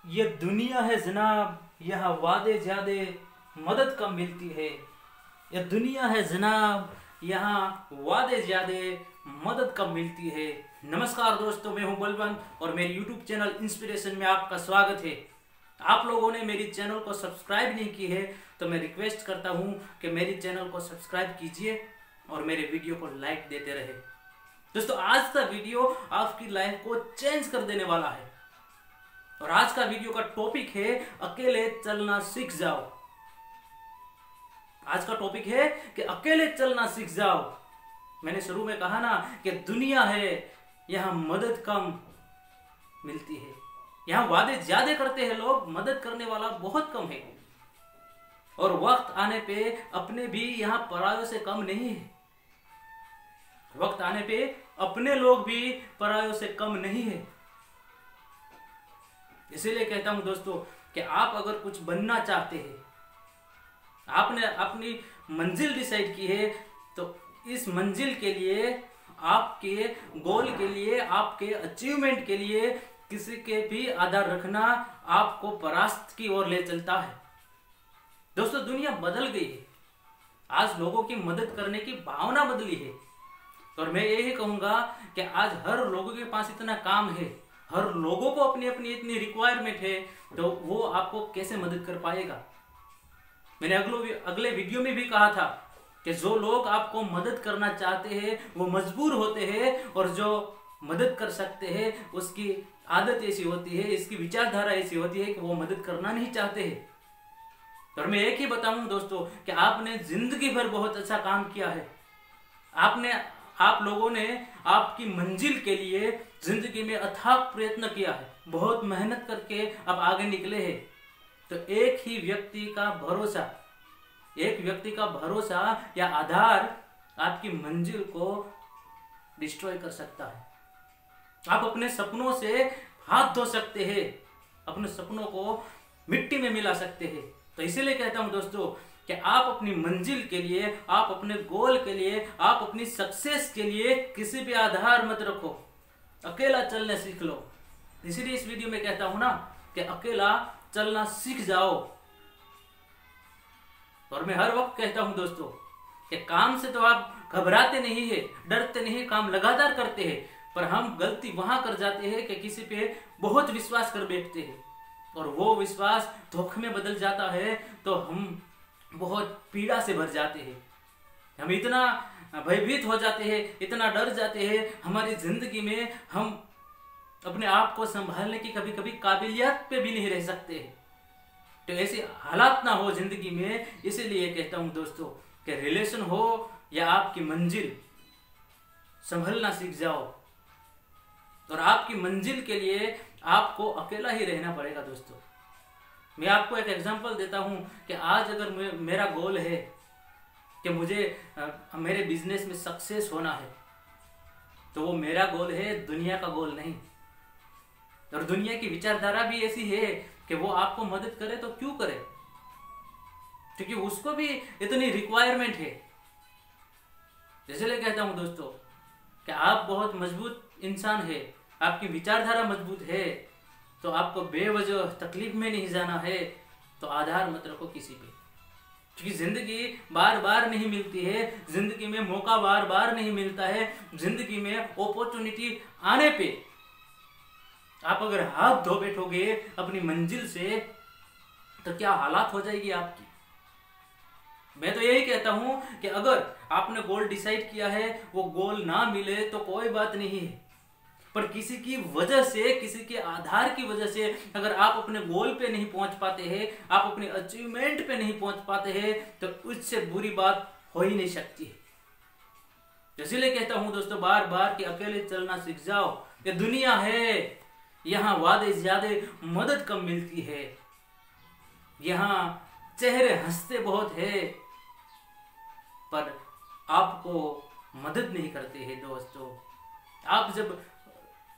ये दुनिया है जनाब, यहाँ वादे ज्यादे मदद कम मिलती है। ये दुनिया है जनाब, यहाँ वादे ज्यादे मदद कम मिलती है। नमस्कार दोस्तों, मैं हूं बलवंत और मेरे YouTube चैनल इंस्पिरेशन में आपका स्वागत है। आप लोगों ने मेरी चैनल को सब्सक्राइब नहीं की है तो मैं रिक्वेस्ट करता हूं कि मेरी चैनल को सब्सक्राइब कीजिए और मेरे वीडियो को लाइक देते रहे। दोस्तों, आज का वीडियो आपकी लाइफ को चेंज कर देने वाला है और आज का वीडियो का टॉपिक है अकेले चलना सीख जाओ। आज का टॉपिक है कि अकेले चलना सीख जाओ। मैंने शुरू में कहा ना कि दुनिया है, यहां मदद कम मिलती है। यहां वादे ज्यादा करते हैं लोग, मदद करने वाला बहुत कम है। और वक्त आने पे अपने भी यहां परायों से कम नहीं है। वक्त आने पे अपने लोग भी परायों से कम नहीं है। इसीलिए कहता हूं दोस्तों कि आप अगर कुछ बनना चाहते हैं, आपने अपनी मंजिल डिसाइड की है, तो इस मंजिल के लिए, आपके गोल के लिए, आपके अचीवमेंट के लिए किसी के भी आधार रखना आपको परास्त की ओर ले चलता है। दोस्तों, दुनिया बदल गई है। आज लोगों की मदद करने की भावना बदली है और मैं यही कहूंगा कि आज हर लोगों के पास इतना काम है, हर लोगों को अपनी अपनी इतनी रिक्वायरमेंट है, तो वो आपको कैसे मदद कर पाएगा। मैंने अगले वीडियो में भी कहा था कि जो लोग आपको मदद करना चाहते हैं वो मजबूर होते हैं, और जो मदद कर सकते हैं उसकी आदत ऐसी होती है, इसकी विचारधारा ऐसी होती है कि वो मदद करना नहीं चाहते हैं। और मैं एक ही बताऊं दोस्तों कि आपने जिंदगी भर बहुत अच्छा काम किया है। आप लोगों ने आपकी मंजिल के लिए जिंदगी में अथाक प्रयत्न किया है, बहुत मेहनत करके अब आगे निकले हैं। तो एक व्यक्ति का भरोसा या आधार आपकी मंजिल को डिस्ट्रॉय कर सकता है। आप अपने सपनों से हाथ धो सकते हैं, अपने सपनों को मिट्टी में मिला सकते हैं। तो इसीलिए कहता हूं दोस्तों कि आप अपनी मंजिल के लिए, आप अपने गोल के लिए, आप अपनी सक्सेस के लिए किसी भी आधार मत रखो, अकेला चलना सीख लो। इसीलिए इस वीडियो में कहता हूं ना कि अकेला चलना सीख जाओ। और मैं हर वक्त कहता हूं दोस्तों कि काम से तो आप घबराते नहीं है, डरते नहीं, काम लगातार करते हैं, पर हम गलती वहां कर जाते हैं कि किसी पे बहुत विश्वास कर बैठते हैं और वो विश्वास धोखे में बदल जाता है, तो हम बहुत पीड़ा से भर जाते हैं। हम इतना भयभीत हो जाते हैं, इतना डर जाते हैं, हमारी जिंदगी में हम अपने आप को संभालने की कभी कभी काबिलियत पे भी नहीं रह सकते हैं। तो ऐसे हालात ना हो जिंदगी में। इसीलिए कहता हूं दोस्तों कि रिलेशन हो या आपकी मंजिल, संभलना सीख जाओ। और आपकी मंजिल के लिए आपको अकेला ही रहना पड़ेगा दोस्तों। मैं आपको एक एग्जांपल देता हूं कि आज अगर मेरा गोल है कि मुझे मेरे बिजनेस में सक्सेस होना है, तो वो मेरा गोल है, दुनिया का गोल नहीं। और दुनिया की विचारधारा भी ऐसी है कि वो आपको मदद करे तो क्यों करे, क्योंकि उसको भी इतनी रिक्वायरमेंट है। इसलिए कहता हूं दोस्तों कि आप बहुत मजबूत इंसान है, आपकी विचारधारा मजबूत है, तो आपको बेवजह तकलीफ में नहीं जाना है। तो आधार मत रखो किसी पे, क्योंकि जिंदगी बार बार नहीं मिलती है, जिंदगी में मौका बार बार नहीं मिलता है। जिंदगी में अपॉर्चुनिटी आने पे आप अगर हाथ धो बैठोगे अपनी मंजिल से, तो क्या हालात हो जाएगी आपकी। मैं तो यही कहता हूं कि अगर आपने गोल डिसाइड किया है, वो गोल ना मिले तो कोई बात नहीं है, पर किसी की वजह से, किसी के आधार की वजह से अगर आप अपने गोल पे नहीं पहुंच पाते हैं, आप अपने अचीवमेंट पे नहीं पहुंच पाते हैं, तो उससे बुरी बात हो ही नहीं सकती है। इसीलिए कहता हूं दोस्तों बार बार कि अकेले चलना सीख जाओ। ये दुनिया है, यहां वादे ज्यादा मदद कम मिलती है। यहां चेहरे हंसते बहुत है, पर आपको मदद नहीं करते हैं दोस्तों। आप जब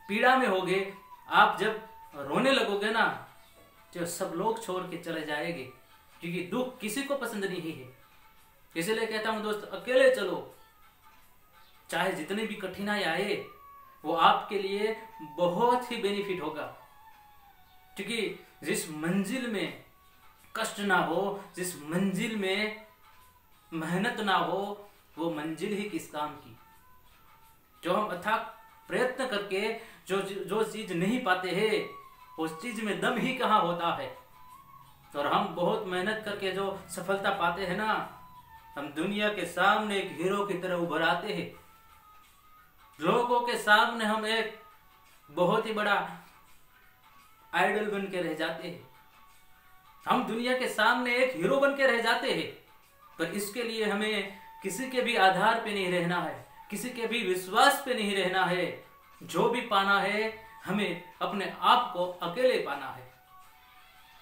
पीड़ा में होगे, आप जब रोने लगोगे ना, तो सब लोग छोड़ के चले जाएंगे, क्योंकि दुख किसी को पसंद नहीं है। इसलिए कहता हूं दोस्त, अकेले चलो, चाहे जितनी भी कठिनाई आए, वो आपके लिए बहुत ही बेनिफिट होगा। क्योंकि जिस मंजिल में कष्ट ना हो, जिस मंजिल में मेहनत ना हो, वो मंजिल ही किस काम की। जो हम अथाक प्रयत्न करके जो चीज नहीं पाते हैं, उस चीज में दम ही कहाँ होता है। और हम बहुत मेहनत करके जो सफलता पाते हैं ना, हम दुनिया के सामने एक हीरो की तरह उभर आते हैं। लोगों के सामने हम एक बहुत ही बड़ा आइडल बन के रह जाते हैं। हम दुनिया के सामने एक हीरो बन के रह जाते हैं। पर इसके लिए हमें किसी के भी आधार पे नहीं रहना है, किसी के भी विश्वास पे नहीं रहना है। जो भी पाना है, हमें अपने आप को अकेले पाना है।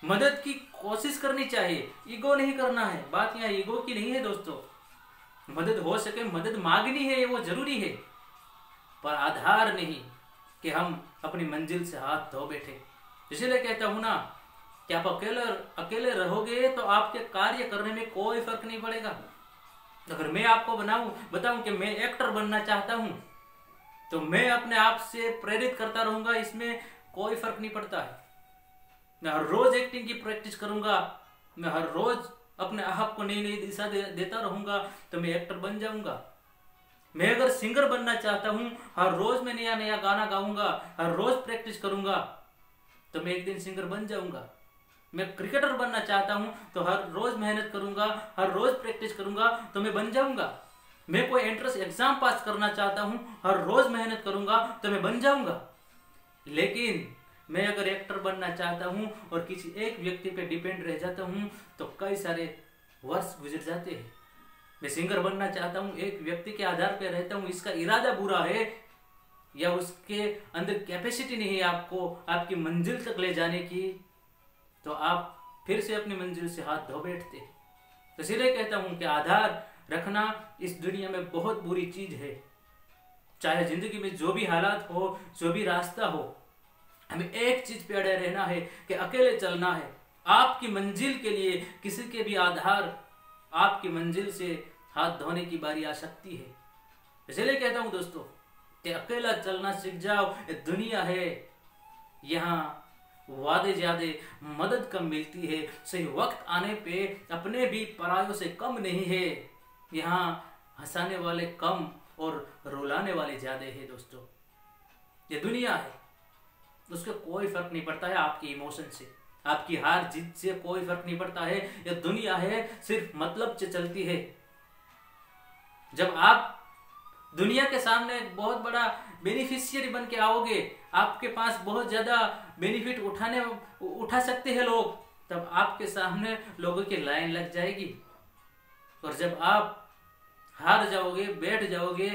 मदद की कोशिश करनी चाहिए, ईगो नहीं करना है। बात यहाँ ईगो की नहीं है दोस्तों। मदद हो सके मदद मांगनी है, वो जरूरी है, पर आधार नहीं कि हम अपनी मंजिल से हाथ धो बैठे। इसीलिए कहता हूं ना कि आप अकेले रहोगे तो आपके कार्य करने में कोई फर्क नहीं पड़ेगा। अगर मैं आपको बताऊं कि मैं एक्टर बनना चाहता हूं, तो मैं अपने आप से प्रेरित करता रहूंगा, इसमें कोई फर्क नहीं पड़ता है। मैं हर रोज एक्टिंग की प्रैक्टिस करूंगा, मैं हर रोज अपने आप को नई नई दिशा देता रहूंगा, तो मैं एक्टर बन जाऊंगा। मैं अगर सिंगर बनना चाहता हूं, हर रोज मैं नया नया गाना गाऊंगा, हर रोज प्रैक्टिस करूंगा, तो मैं एक दिन सिंगर बन जाऊंगा। मैं क्रिकेटर बनना चाहता हूं, तो हर रोज मेहनत करूंगा, हर रोज प्रैक्टिस करूंगा, तो मैं बन जाऊंगा। मैं कोई एंट्रेंस एग्जाम पास करना चाहता हूं, हर रोज मेहनत करूंगा, तो मैं बन जाऊंगा। लेकिन मैं अगर एक्टर बनना चाहता हूं और किसी एक व्यक्ति पे डिपेंड रह जाता हूं, तो कई सारे वर्ष गुजर जाते हैं। मैं सिंगर बनना चाहता हूं, एक व्यक्ति के आधार पर रहता हूं, इसका इरादा बुरा है या उसके अंदर कैपेसिटी नहीं है आपको आपकी मंजिल तक ले जाने की, तो आप फिर से अपनी मंजिल से हाथ धो बैठते। तो इसलिए कहता हूं कि आधार रखना इस दुनिया में बहुत बुरी चीज है। चाहे जिंदगी में जो भी हालात हो, जो भी रास्ता हो, हमें एक चीज पे अड़े रहना है कि अकेले चलना है। आपकी मंजिल के लिए किसी के भी आधार आपकी मंजिल से हाथ धोने की बारी आ सकती है। इसलिए कहता हूं दोस्तों कि अकेला चलना सीख जाओ। ये दुनिया है, यहाँ वादे ज्यादा, मदद कम मिलती है, सही वक्त आने पे अपने भी परायों से कम नहीं है। यहाँ हंसाने वाले कम और रुलाने वाले ज्यादा है दोस्तों। ये दुनिया है, उसका कोई फर्क नहीं पड़ता है आपकी इमोशन से, आपकी हार जीत से कोई फर्क नहीं पड़ता है। ये दुनिया है, सिर्फ मतलब से चलती है। जब आप दुनिया के सामने बहुत बड़ा बेनिफिशियरी बन के आओगे, आपके पास बहुत ज्यादा बेनिफिट उठा सकते हैं लोग, तब आपके सामने लोगों की लाइन लग जाएगी। और जब आप हार जाओगे, बैठ जाओगे,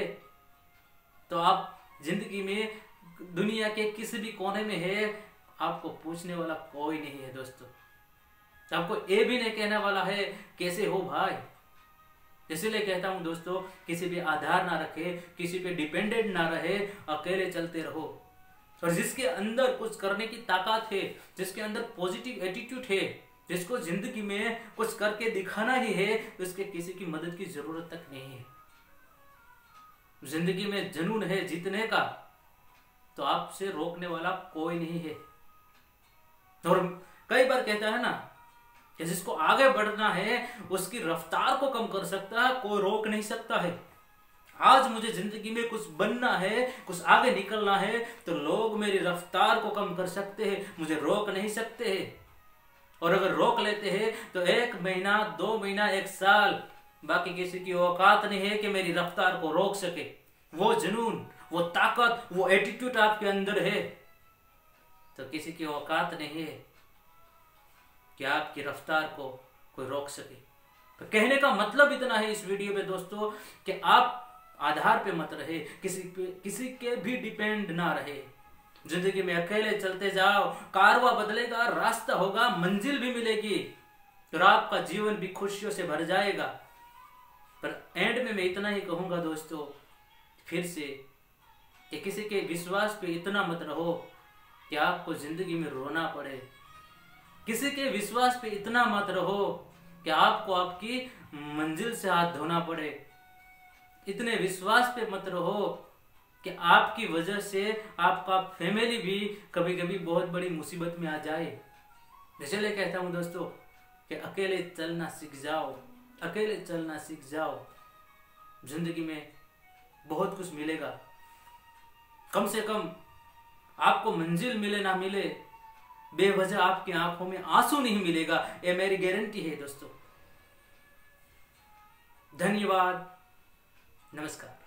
तो आप जिंदगी में दुनिया के किसी भी कोने में है, आपको पूछने वाला कोई नहीं है दोस्तों। आपको ये भी नहीं कहने वाला है कैसे हो भाई। इसीलिए कहता हूं दोस्तों, किसी पे आधार ना रखे, किसी पे डिपेंडेंट ना रहे, अकेले चलते रहो। और जिसके अंदर कुछ करने की ताकत है, जिसके अंदर पॉजिटिव एटीट्यूड है, जिसको जिंदगी में कुछ करके दिखाना ही है, उसके किसी की मदद की जरूरत तक नहीं है। जिंदगी में जुनून है जीतने का, तो आपसे रोकने वाला कोई नहीं है। और कई बार कहता है ना कि जिसको आगे बढ़ना है उसकी रफ्तार को कम कर सकता है, कोई रोक नहीं सकता है। आज मुझे जिंदगी में कुछ बनना है, कुछ आगे निकलना है, तो लोग मेरी रफ्तार को कम कर सकते हैं, मुझे रोक नहीं सकते हैं। और अगर रोक लेते हैं तो 1 महीना, 2 महीना, 1 साल, बाकी किसी की औकात नहीं है कि मेरी रफ्तार को रोक सके। वो जुनून, वो ताकत, वो एटीट्यूड आपके अंदर है, तो किसी की औकात नहीं है कि आपकी रफ्तार को कोई रोक सके। तो कहने का मतलब इतना है इस वीडियो में दोस्तों कि आप आधार पे मत रहे, किसी के भी डिपेंड ना रहे। जिंदगी में अकेले चलते जाओ, कारवा बदलेगा, रास्ता होगा, मंजिल भी मिलेगी, और आपका जीवन भी खुशियों से भर जाएगा। पर एंड में मैं इतना ही कहूंगा दोस्तों, फिर से, कि किसी के विश्वास पे इतना मत रहो कि आपको जिंदगी में रोना पड़े। किसी के विश्वास पे इतना मत रहो कि आपको आपकी मंजिल से हाथ धोना पड़े। इतने विश्वास पे मत रहो कि आपकी वजह से आपका फैमिली भी कभी कभी बहुत बड़ी मुसीबत में आ जाए। इसलिए कहता हूं दोस्तों कि अकेले चलना सीख जाओ, अकेले चलना सीख जाओ। जिंदगी में बहुत कुछ मिलेगा। कम से कम आपको मंजिल मिले ना मिले, बेवजह आपकी आंखों में आंसू नहीं मिलेगा, ये मेरी गारंटी है दोस्तों। धन्यवाद, नमस्कार।